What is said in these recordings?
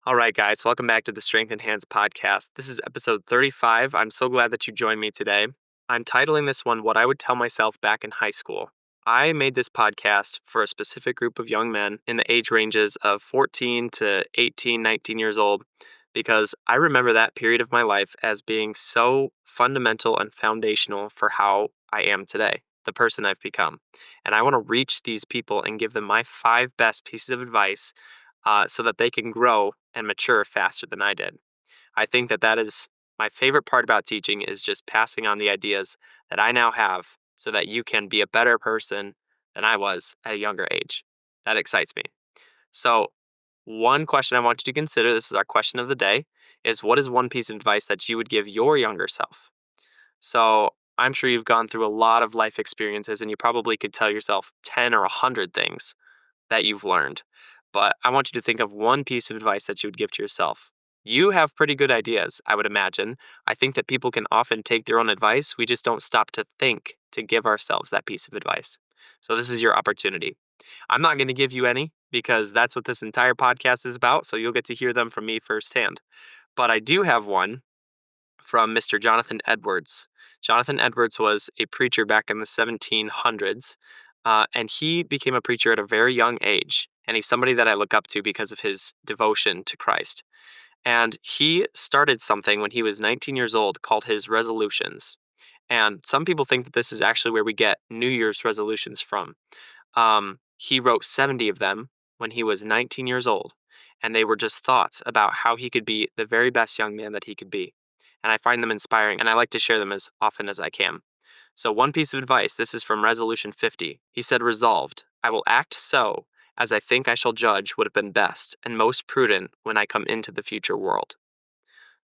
All right, guys, welcome back to the Strength and Hands podcast. This is episode 35. I'm so glad that you joined me today. I'm titling this one, What I Would Tell Myself Back in High School. I made this podcast for a specific group of young men in the age ranges of 14 to 18, 19 years old, because I remember that period of my life as being so fundamental and foundational for how I am today, the person I've become. And I want to reach these people and give them my 5 best pieces of advice so that they can grow and mature faster than I did. I think that is my favorite part about teaching is just passing on the ideas that I now have so that you can be a better person than I was at a younger age. That excites me. So, one question I want you to consider, this is our question of the day, is what is one piece of advice that you would give your younger self? So, I'm sure you've gone through a lot of life experiences and you probably could tell yourself 10 or 100 things that you've learned. But I want you to think of one piece of advice that you would give to yourself. You have pretty good ideas, I would imagine. I think that people can often take their own advice. We just don't stop to think to give ourselves that piece of advice. So this is your opportunity. I'm not going to give you any because that's what this entire podcast is about. So you'll get to hear them from me firsthand. But I do have one from Mr. Jonathan Edwards. Jonathan Edwards was a preacher back in the 1700s, and he became a preacher at a very young age. And he's somebody that I look up to because of his devotion to Christ. And he started something when he was 19 years old called his resolutions. And some people think that this is actually where we get New Year's resolutions from. He wrote 70 of them when he was 19 years old. And they were just thoughts about how he could be the very best young man that he could be. And I find them inspiring, and I like to share them as often as I can. So, one piece of advice, this is from Resolution 50. He said, Resolved, I will act so as I think I shall judge would have been best and most prudent when I come into the future world.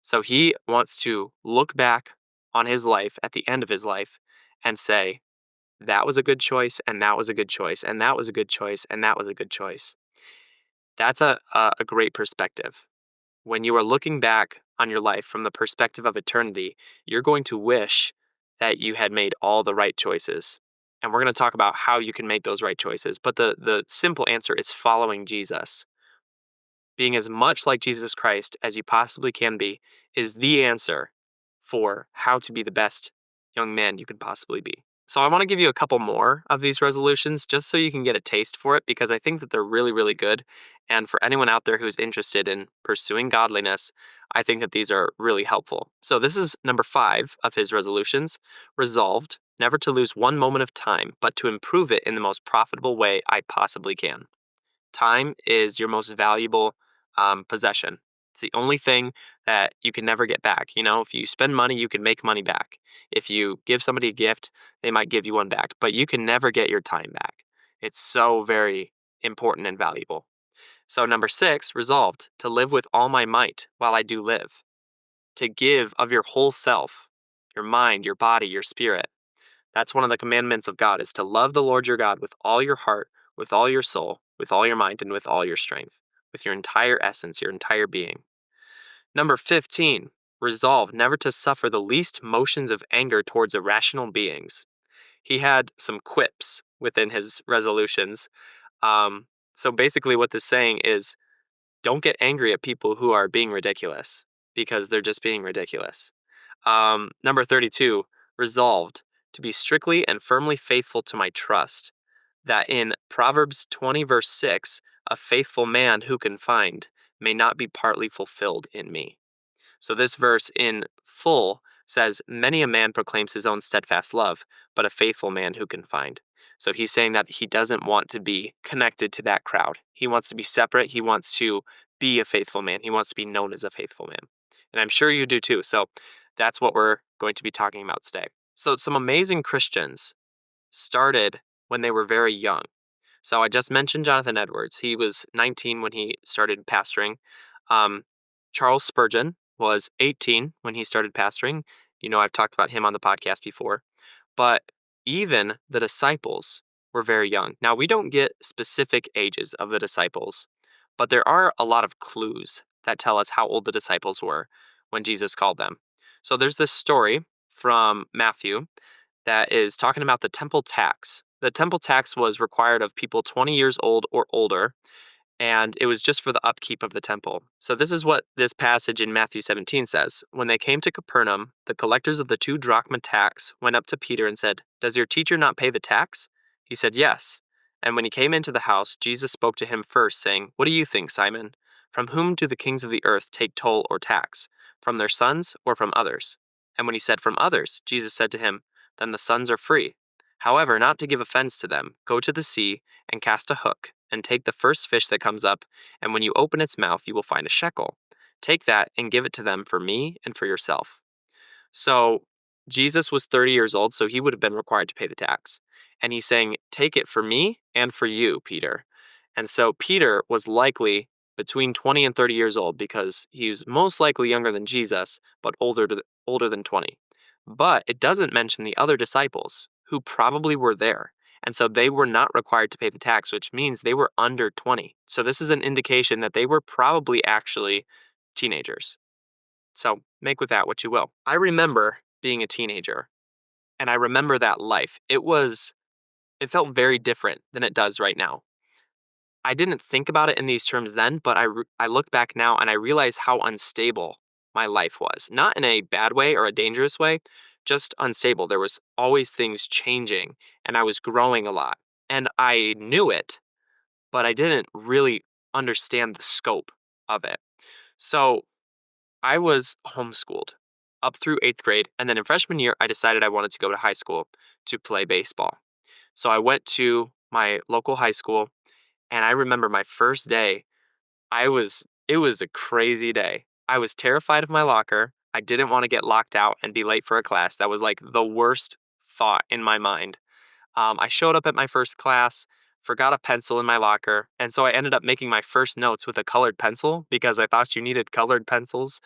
So, he wants to look back on his life at the end of his life and say, that was a good choice, and that was a good choice, and that was a good choice, and that was a good choice. That's a great perspective. When you are looking back on your life from the perspective of eternity, you're going to wish that you had made all the right choices. And we're going to talk about how you can make those right choices. But the simple answer is following Jesus. Being as much like Jesus Christ as you possibly can be is the answer for how to be the best young man you could possibly be. So I want to give you a couple more of these resolutions just so you can get a taste for it because I think that they're really, really good. And for anyone out there who's interested in pursuing godliness, I think that these are really helpful. So this is number 5 of his resolutions. Resolved, never to lose one moment of time, but to improve it in the most profitable way I possibly can. Time is your most valuable possession. It's the only thing that you can never get back. You know, if you spend money, you can make money back. If you give somebody a gift, they might give you one back, but you can never get your time back. It's so very important and valuable. So, number 6, resolved to live with all my might while I do live, to give of your whole self, your mind, your body, your spirit. That's one of the commandments of God is to love the Lord your God with all your heart, with all your soul, with all your mind, and with all your strength, with your entire essence, your entire being. Number 15, resolve never to suffer the least motions of anger towards irrational beings. He had some quips within his resolutions. So basically what this saying is, don't get angry at people who are being ridiculous because they're just being ridiculous. Number 32, resolved to be strictly and firmly faithful to my trust, that in Proverbs 20 verse 6, a faithful man who can find may not be partly fulfilled in me. So this verse in full says, many a man proclaims his own steadfast love, but a faithful man who can find. So he's saying that he doesn't want to be connected to that crowd. He wants to be separate. He wants to be a faithful man. He wants to be known as a faithful man. And I'm sure you do too. So that's what we're going to be talking about today. So some amazing Christians started when they were very young. So I just mentioned Jonathan Edwards. He was 19 when he started pastoring. Charles Spurgeon was 18 when he started pastoring. You know, I've talked about him on the podcast before. But even the disciples were very young. Now, we don't get specific ages of the disciples, but there are a lot of clues that tell us how old the disciples were when Jesus called them. So there's this story from Matthew that is talking about the temple tax. The temple tax was required of people 20 years old or older, and it was just for the upkeep of the temple. So this is what this passage in Matthew 17 says. When they came to Capernaum, the collectors of the 2 drachma tax went up to Peter and said, "Does your teacher not pay the tax?" He said, "Yes." And when he came into the house, Jesus spoke to him first, saying, "What do you think, Simon? From whom do the kings of the earth take toll or tax? From their sons or from others?" And when he said, "From others," Jesus said to him, "Then the sons are free. However, not to give offense to them, go to the sea and cast a hook, and take the first fish that comes up, and when you open its mouth, you will find a shekel. Take that and give it to them for me and for yourself." So Jesus was 30 years old, so he would have been required to pay the tax. And he's saying, "Take it for me and for you, Peter." And so Peter was likely between 20 and 30 years old because he was most likely younger than Jesus, but older than 20. But it doesn't mention the other disciples who probably were there. And so they were not required to pay the tax, which means they were under 20. So this is an indication that they were probably actually teenagers. So make with that what you will. I remember being a teenager, and I remember that life. It felt very different than it does right now. I didn't think about it in these terms then, but I look back now and I realize how unstable my life was. Not in a bad way or a dangerous way, just unstable. There was always things changing, and I was growing a lot. And I knew it, but I didn't really understand the scope of it. So I was homeschooled up through 8th grade, and then in freshman year, I decided I wanted to go to high school to play baseball. So I went to my local high school, and I remember my first day, it was a crazy day. I was terrified of my locker. I didn't want to get locked out and be late for a class. That was like the worst thought in my mind. I showed up at my first class, forgot a pencil in my locker, and so I ended up making my first notes with a colored pencil because I thought you needed colored pencils.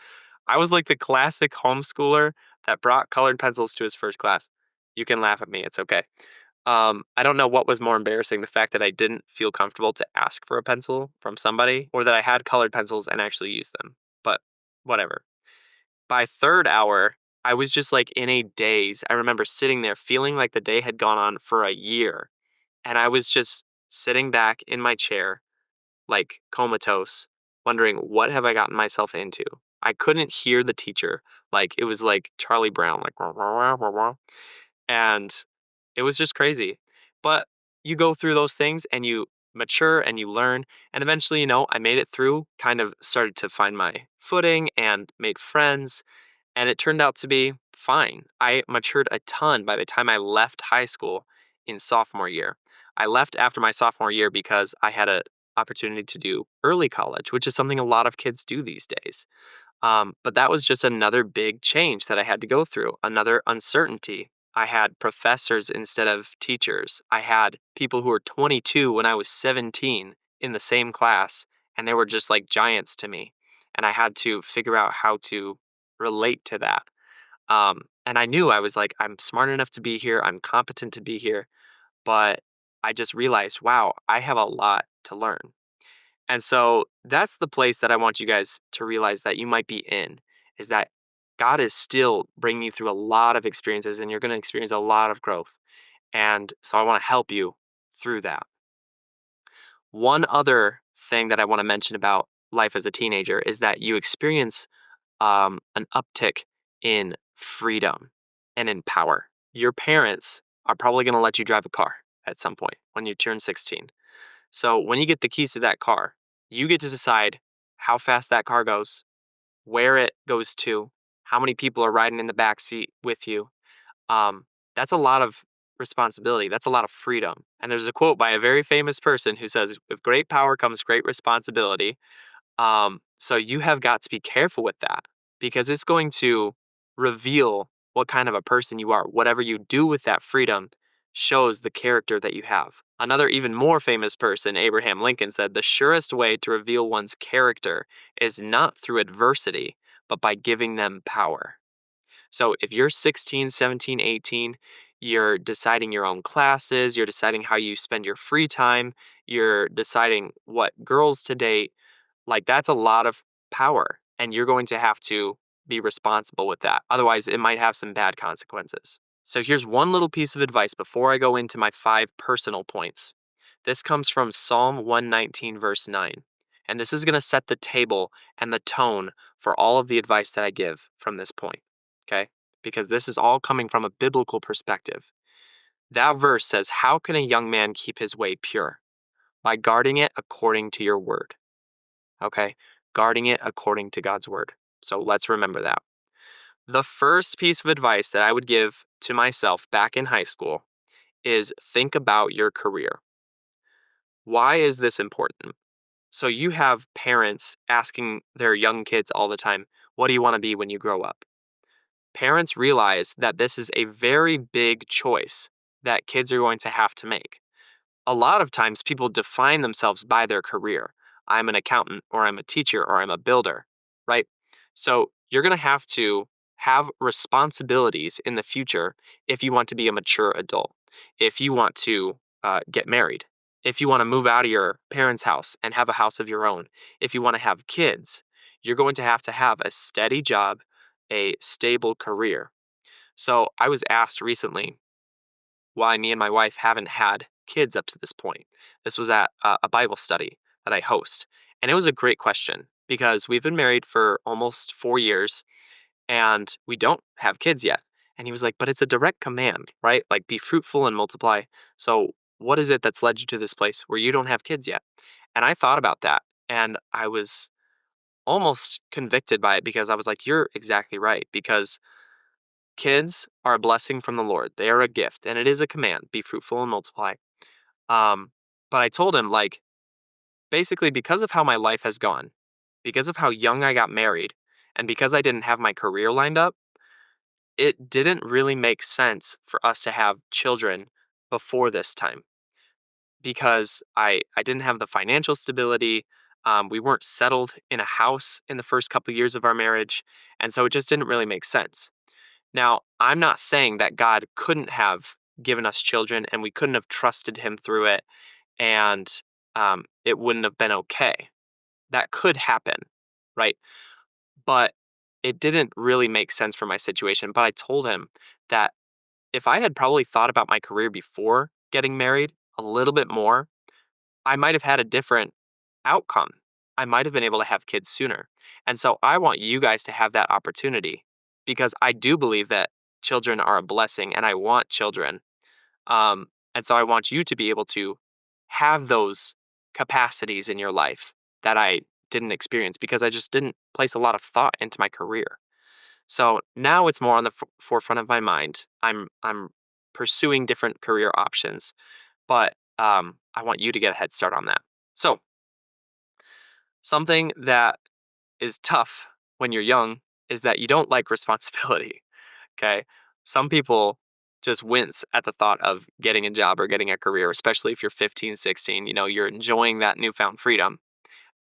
I was like the classic homeschooler that brought colored pencils to his first class. You can laugh at me, it's okay. I don't know what was more embarrassing, the fact that I didn't feel comfortable to ask for a pencil from somebody, or that I had colored pencils and actually used them. But whatever. By third hour, I was just like in a daze. I remember sitting there feeling like the day had gone on for a year. And I was just sitting back in my chair, like comatose, wondering, what have I gotten myself into? I couldn't hear the teacher. Like it was like Charlie Brown, like, "Wah, wah, wah, wah, wah." And it was just crazy. But you go through those things and you mature and you learn. And eventually, I made it through, kind of started to find my footing and made friends. And it turned out to be fine. I matured a ton by the time I left high school in sophomore year. I left after my sophomore year because I had an opportunity to do early college, which is something a lot of kids do these days. But that was just another big change that I had to go through, another uncertainty. I had professors instead of teachers. I had people who were 22 when I was 17 in the same class, and they were just like giants to me. And I had to figure out how to relate to that. And I knew I was like, I'm smart enough to be here, I'm competent to be here, but I just realized, wow, I have a lot to learn. And so that's the place that I want you guys to realize that you might be in, is that God is still bringing you through a lot of experiences and you're going to experience a lot of growth. And so I want to help you through that. One other thing that I want to mention about life as a teenager is that you experience an uptick in freedom and in power. Your parents are probably going to let you drive a car at some point when you turn 16. So when you get the keys to that car, you get to decide how fast that car goes, where it goes to, how many people are riding in the back seat with you. That's a lot of responsibility. That's a lot of freedom. And there's a quote by a very famous person who says, "With great power comes great responsibility." So you have got to be careful with that because it's going to reveal what kind of a person you are. Whatever you do with that freedom shows the character that you have. Another even more famous person, Abraham Lincoln, said, "The surest way to reveal one's character is not through adversity, but by giving them power." So if you're 16, 17, 18, you're deciding your own classes, you're deciding how you spend your free time, you're deciding what girls to date, like that's a lot of power, and you're going to have to be responsible with that. Otherwise, it might have some bad consequences. So here's one little piece of advice before I go into my 5 personal points. This comes from Psalm 119, verse 9. And this is going to set the table and the tone for all of the advice that I give from this point, okay? Because this is all coming from a biblical perspective. That verse says, "How can a young man keep his way pure? By guarding it according to your word." Okay? Guarding it according to God's word. So let's remember that. The first piece of advice that I would give to myself back in high school is think about your career. Why is this important? So you have parents asking their young kids all the time, "What do you want to be when you grow up?" Parents realize that this is a very big choice that kids are going to have to make. A lot of times people define themselves by their career. I'm an accountant, or I'm a teacher, or I'm a builder, right? So you're going to have responsibilities in the future if you want to be a mature adult, if you want to get married, if you want to move out of your parents' house and have a house of your own, if you want to have kids, you're going to have a steady job, a stable career. So I was asked recently why me and my wife haven't had kids up to this point. This was at a Bible study that I host. And it was a great question because we've been married for almost 4 years and we don't have kids yet. And he was like, "But it's a direct command, right? Like, be fruitful and multiply. So, what is it that's led you to this place where you don't have kids yet?" And I thought about that and I was almost convicted by it because I was like, "You're exactly right." Because kids are a blessing from the Lord. They are a gift, and it is a command, be fruitful and multiply. Um, but I told him, like, basically, because of how my life has gone, because of how young I got married, and because I didn't have my career lined up, it didn't really make sense for us to have children before this time because I didn't have the financial stability. We weren't settled in a house in the first couple years of our marriage, and so it just didn't really make sense. Now, I'm not saying that God couldn't have given us children and we couldn't have trusted him through it and it wouldn't have been okay. That could happen, right? But it didn't really make sense for my situation. But I told him that if I had probably thought about my career before getting married a little bit more, I might have had a different outcome. I might have been able to have kids sooner. And so I want you guys to have that opportunity because I do believe that children are a blessing and I want children. And so I want you to be able to have those capacities in your life that I didn't experience because I just didn't place a lot of thought into my career. So now it's more on the forefront of my mind. I'm pursuing different career options, but I want you to get a head start on that. So something that is tough when you're young is that you don't like responsibility. Okay. Some people just wince at the thought of getting a job or getting a career, especially if you're 15, 16. You're enjoying that newfound freedom.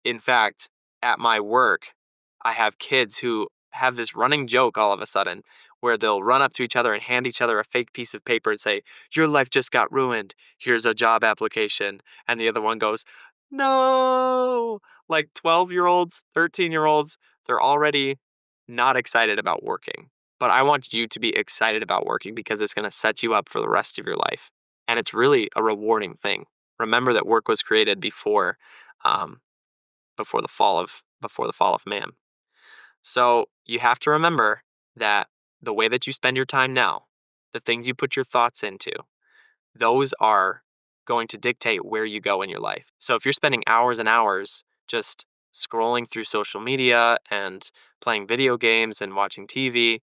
In fact, at my work, I have kids who have this running joke all of a sudden where they'll run up to each other and hand each other a fake piece of paper and say, "Your life just got ruined. Here's a job application." And the other one goes, "No." Like 12-year-olds, 13-year-olds, they're already not excited about working. But I want you to be excited about working because it's going to set you up for the rest of your life. And it's really a rewarding thing. Remember that work was created um, before the fall of man. So you have to remember that the way that you spend your time now, the things you put your thoughts into, those are going to dictate where you go in your life. So if you're spending hours and hours just scrolling through social media and playing video games and watching TV,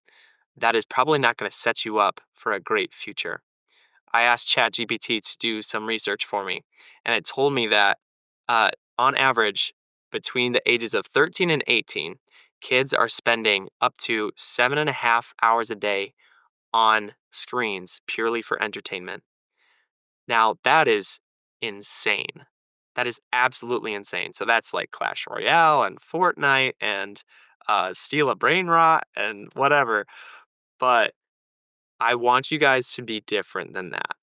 that is probably not going to set you up for a great future. I asked ChatGPT to do some research for me, and it told me that on average, between the ages of 13 and 18, kids are spending up to 7.5 hours a day on screens purely for entertainment. Now, that is insane. That is absolutely insane. So that's like Clash Royale and Fortnite and Steal a Brain Rot and whatever. But I want you guys to be different than that.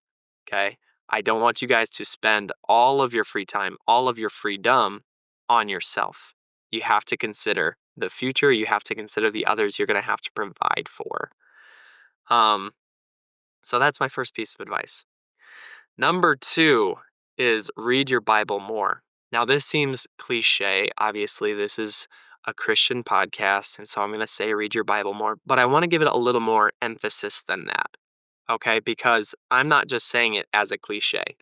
Okay. I don't want you guys to spend all of your free time, all of your freedom on yourself. You have to consider the future. You have to consider the others you're going to have to provide for. So that's my first piece of advice. Number two is read your Bible more. Now, this seems cliche. Obviously, this is a Christian podcast, and so I'm going to say read your Bible more, but I want to give it a little more emphasis than that, okay? Because I'm not just saying it as a cliche.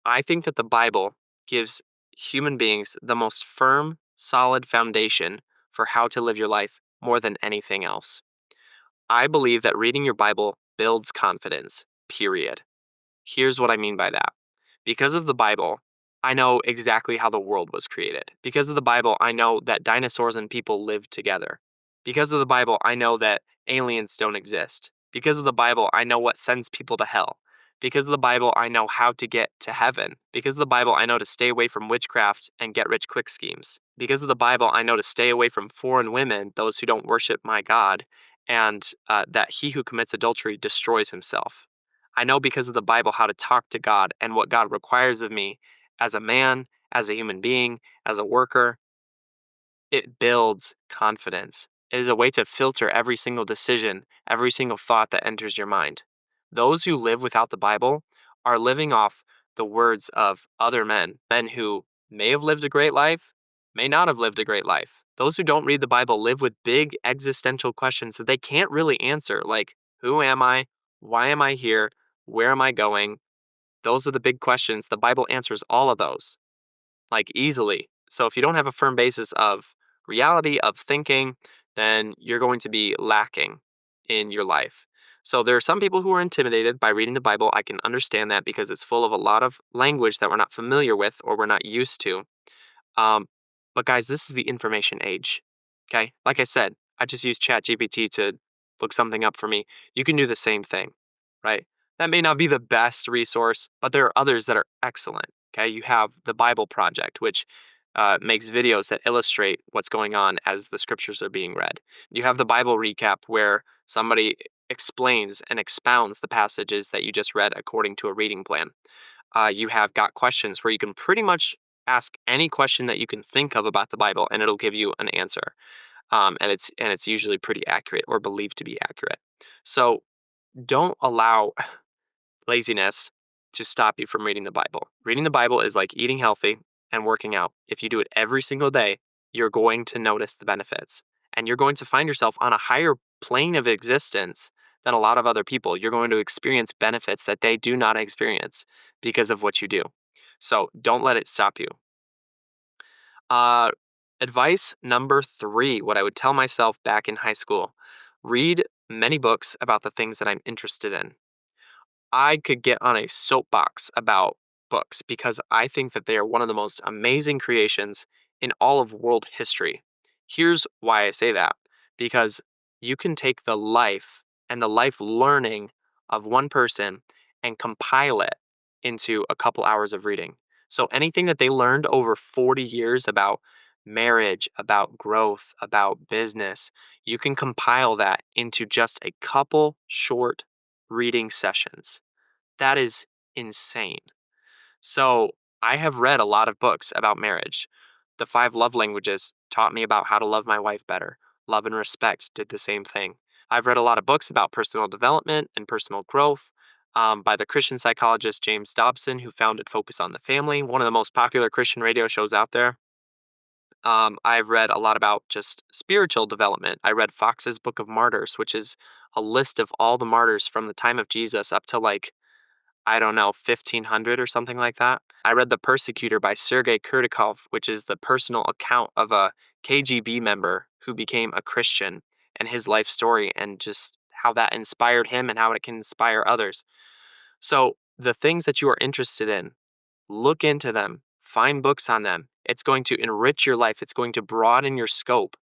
I think that the Bible gives human beings the most firm, solid foundation for how to live your life more than anything else. I believe that reading your Bible builds confidence, period. Here's what I mean by that. Because of the Bible, I know exactly how the world was created. Because of the Bible, I know that dinosaurs and people lived together. Because of the Bible, I know that aliens don't exist. Because of the Bible, I know what sends people to hell. Because of the Bible, I know how to get to heaven. Because of the Bible, I know to stay away from witchcraft and get rich quick schemes. Because of the Bible, I know to stay away from foreign women, those who don't worship my God, and that he who commits adultery destroys himself. I know because of the Bible how to talk to God and what God requires of me as a man, as a human being, as a worker. It builds confidence. It is a way to filter every single decision, every single thought that enters your mind. Those who live without the Bible are living off the words of other men, men who may have lived a great life, may not have lived a great life. Those who don't read the Bible live with big existential questions that they can't really answer, like, who am I? Why am I here? Where am I going? Those are the big questions. The Bible answers all of those, like easily. So if you don't have a firm basis of reality, of thinking, then you're going to be lacking in your life. So there are some people who are intimidated by reading the Bible. I can understand that because it's full of a lot of language that we're not familiar with or we're not used to. Um, but guys, this is the information age. Okay. Like I said, I just used ChatGPT to look something up for me. You can do the same thing, right? That may not be the best resource, but there are others that are excellent. Okay. You have the Bible Project, which makes videos that illustrate what's going on as the scriptures are being read. You have the Bible Recap, where somebody explains and expounds the passages that you just read according to a reading plan. You have Got Questions, where you can pretty much ask any question that you can think of about the Bible, and it'll give you an answer. And it's usually pretty accurate or believed to be accurate. So don't allow laziness to stop you from reading the Bible. Reading the Bible is like eating healthy and working out. If you do it every single day, you're going to notice the benefits, and you're going to find yourself on a higher plane of existence than a lot of other people. You're going to experience benefits that they do not experience because of what you do. So don't let it stop you. Uh, Advice number 3, what I would tell myself back in high school: read many books about the things that I'm interested in. I could get on a soapbox about books because I think that they are one of the most amazing creations in all of world history. Here's why I say that: because you can take the life and the life learning of one person and compile it into a couple hours of reading. So anything that they learned over 40 years about marriage, about growth, about business, you can compile that into just a couple short reading sessions. That is insane. So I have read a lot of books about marriage. The 5 love languages taught me about how to love my wife better. Love and Respect did the same thing. I've read a lot of books about personal development and personal growth by the Christian psychologist James Dobson, who founded Focus on the Family, one of the most popular Christian radio shows out there. I've read a lot about just spiritual development. I read Fox's Book of Martyrs, which is a list of all the martyrs from the time of Jesus up to, like, I don't know, 1500 or something like that. I read The Persecutor by Sergei Kurtikov, which is the personal account of a KGB member who became a Christian, and his life story and just how that inspired him and how it can inspire others. So the things that you are interested in, look into them, find books on them. It's going to enrich your life. It's going to broaden your scope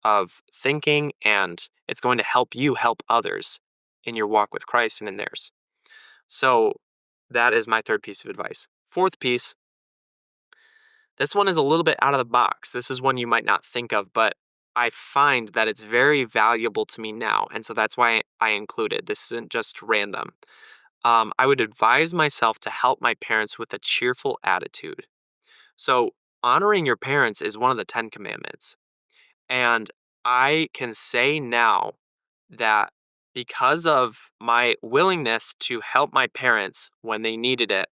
of thinking, and it's going to help you help others in your walk with Christ and in theirs. So that is my 3rd piece of advice. 4th piece, this one is a little bit out of the box. This is one you might not think of, but I find that it's very valuable to me now. And so that's why I include it. This isn't just random. I would advise myself to help my parents with a cheerful attitude. So honoring your parents is one of the 10 commandments. And I can say now that because of my willingness to help my parents when they needed it,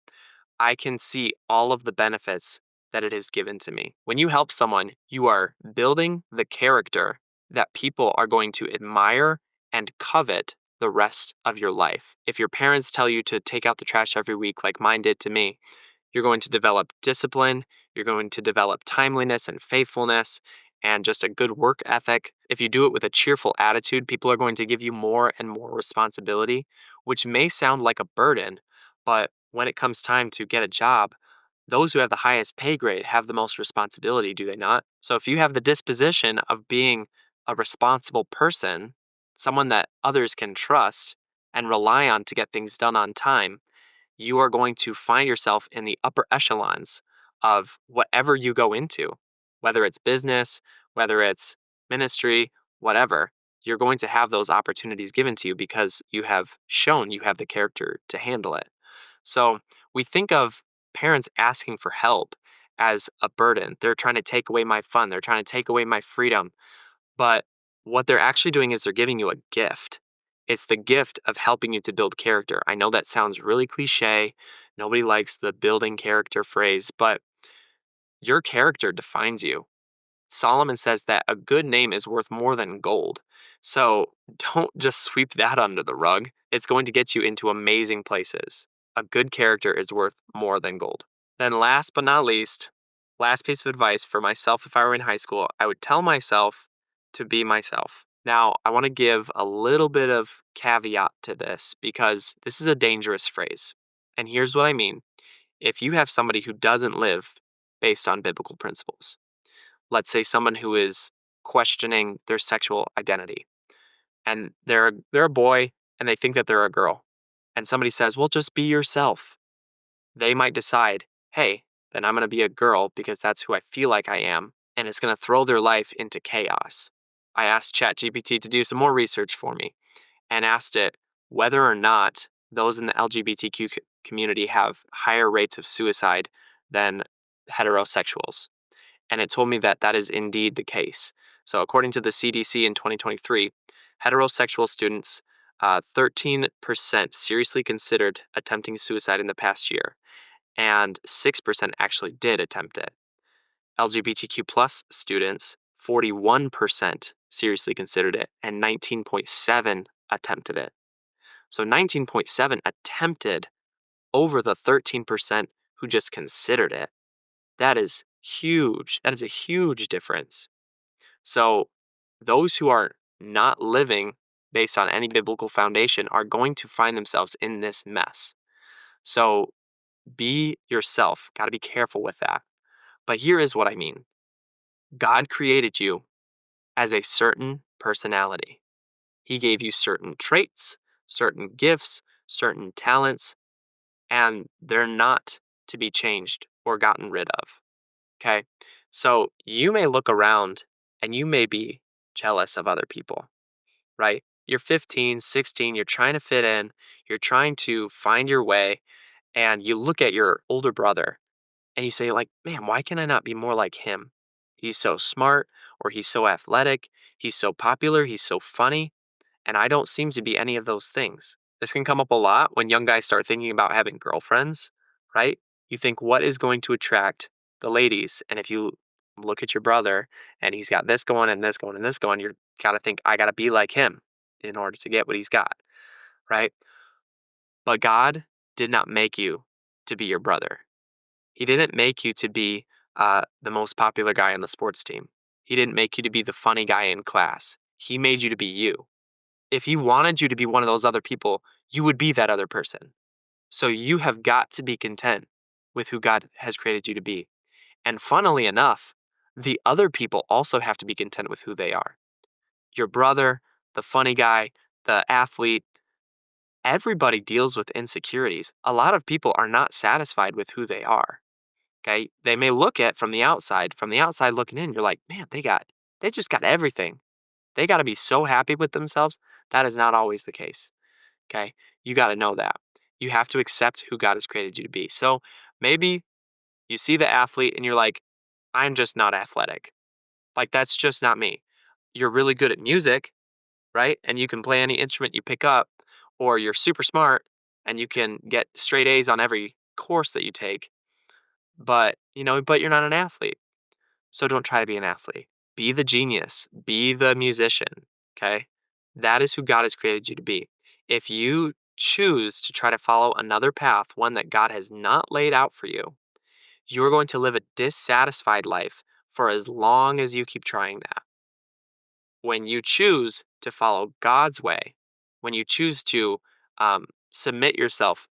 I can see all of the benefits that it has given to me. When you help someone, you are building the character that people are going to admire and covet the rest of your life. If your parents tell you to take out the trash every week, like mine did to me, you're going to develop discipline, you're going to develop timeliness and faithfulness, and just a good work ethic. If you do it with a cheerful attitude, people are going to give you more and more responsibility, which may sound like a burden, but when it comes time to get a job, those who have the highest pay grade have the most responsibility, do they not? So if you have the disposition of being a responsible person, someone that others can trust and rely on to get things done on time, you are going to find yourself in the upper echelons of whatever you go into, whether it's business, whether it's ministry, whatever. You're going to have those opportunities given to you because you have shown you have the character to handle it. So we think of parents asking for help as a burden. They're trying to take away my fun, they're trying to take away my freedom. But what they're actually doing is they're giving you a gift. It's the gift of helping you to build character. I know that sounds really cliche. Nobody likes the building character phrase, but your character defines you. Solomon says that a good name is worth more than gold. So don't just sweep that under the rug. It's going to get you into amazing places. A good character is worth more than gold. Then, last but not least, last piece of advice for myself if I were in high school, I would tell myself to be myself. Now, I want to give a little bit of caveat to this because this is a dangerous phrase. And here's what I mean. If you have somebody who doesn't live based on biblical principles, let's say someone who is questioning their sexual identity and they're a boy and they think that they're a girl, and somebody says, well, just be yourself. They might decide, hey, then I'm going to be a girl because that's who I feel like I am, and it's going to throw their life into chaos. I asked ChatGPT to do some more research for me and asked it whether or not those in the LGBTQ community have higher rates of suicide than heterosexuals. And it told me that that is indeed the case. So according to the CDC in 2023, heterosexual students, 13% seriously considered attempting suicide in the past year, and 6% actually did attempt it. LGBTQ plus students, 41% seriously considered it, and 19.7 attempted it. So 19.7 attempted over the 13% who just considered it. That is huge. That is a huge difference. So those who are not living based on any biblical foundation are going to find themselves in this mess. So be yourself. Got to be careful with that. But here is what I mean. God created you as a certain personality. He gave you certain traits, certain gifts, certain talents, and they're not to be changed or gotten rid of. Okay? So you may look around and you may be jealous of other people, right? You're 15, 16, you're trying to fit in, you're trying to find your way, and you look at your older brother and you say, like, man, why can I not be more like him? He's so smart, or he's so athletic, he's so popular, he's so funny, and I don't seem to be any of those things. This can come up a lot when young guys start thinking about having girlfriends, right? You think, what is going to attract the ladies? And if you look at your brother and he's got this going and this going and this going, you got to think, I got to be like him in order to get what he's got, right? But God did not make you to be your brother. He didn't make you to be the most popular guy on the sports team. He didn't make you to be the funny guy in class. He made you to be you. If he wanted you to be one of those other people, you would be that other person. So you have got to be content with who God has created you to be. And funnily enough, the other people also have to be content with who they are. Your brother, the funny guy, the athlete, everybody deals with insecurities. A lot of people are not satisfied with who they are. Okay? They may look at from the outside looking in, you're like, man, they just got everything. They got to be so happy with themselves. That is not always the case. Okay? You got to know that. You have to accept who God has created you to be. So maybe you see the athlete and you're like, I'm just not athletic. Like, that's just not me. You're really good at music, right? And you can play any instrument you pick up, or you're super smart and you can get straight A's on every course that you take, but you're not an athlete. So don't try to be an athlete. Be the genius, be the musician, okay? That is who God has created you to be. If you choose to try to follow another path, one that God has not laid out for you, you're going to live a dissatisfied life for as long as you keep trying that. When you choose to follow God's way, when you choose to submit yourself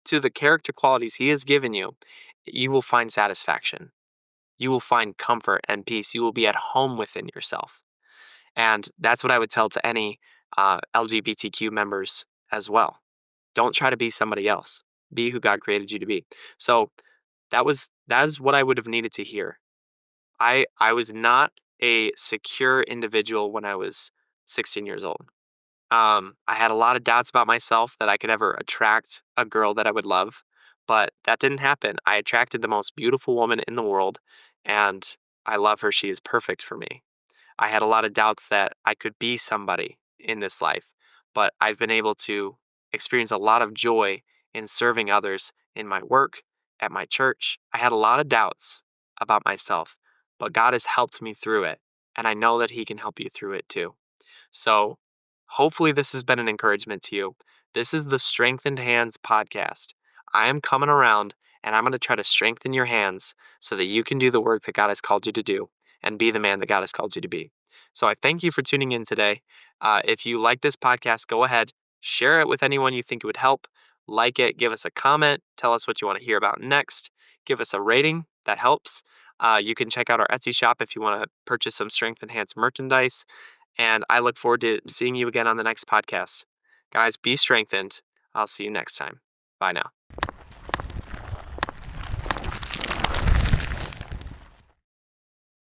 to the character qualities He has given you, you will find satisfaction. You will find comfort and peace. You will be at home within yourself. And that's what I would tell to any LGBTQ members as well. Don't try to be somebody else. Be who God created you to be. So that is what I would have needed to hear. I was not a secure individual when I was 16 years old. I had a lot of doubts about myself that I could ever attract a girl that I would love, but that didn't happen. I attracted the most beautiful woman in the world, and I love her. She is perfect for me. I had a lot of doubts that I could be somebody in this life, but I've been able to experience a lot of joy in serving others in my work, at my church. I had a lot of doubts about myself, but God has helped me through it, and I know that He can help you through it too. So, hopefully, this has been an encouragement to you. This is the Strengthened Hands podcast. I am coming around and I'm going to try to strengthen your hands so that you can do the work that God has called you to do and be the man that God has called you to be. So I thank you for tuning in today. If you like this podcast, go ahead, share it with anyone you think it would help. Like it, give us a comment, tell us what you want to hear about next, give us a rating. That helps. You can check out our Etsy shop if you want to purchase some Strength Enhanced merchandise. And I look forward to seeing you again on the next podcast. Guys, be strengthened. I'll see you next time. Bye now.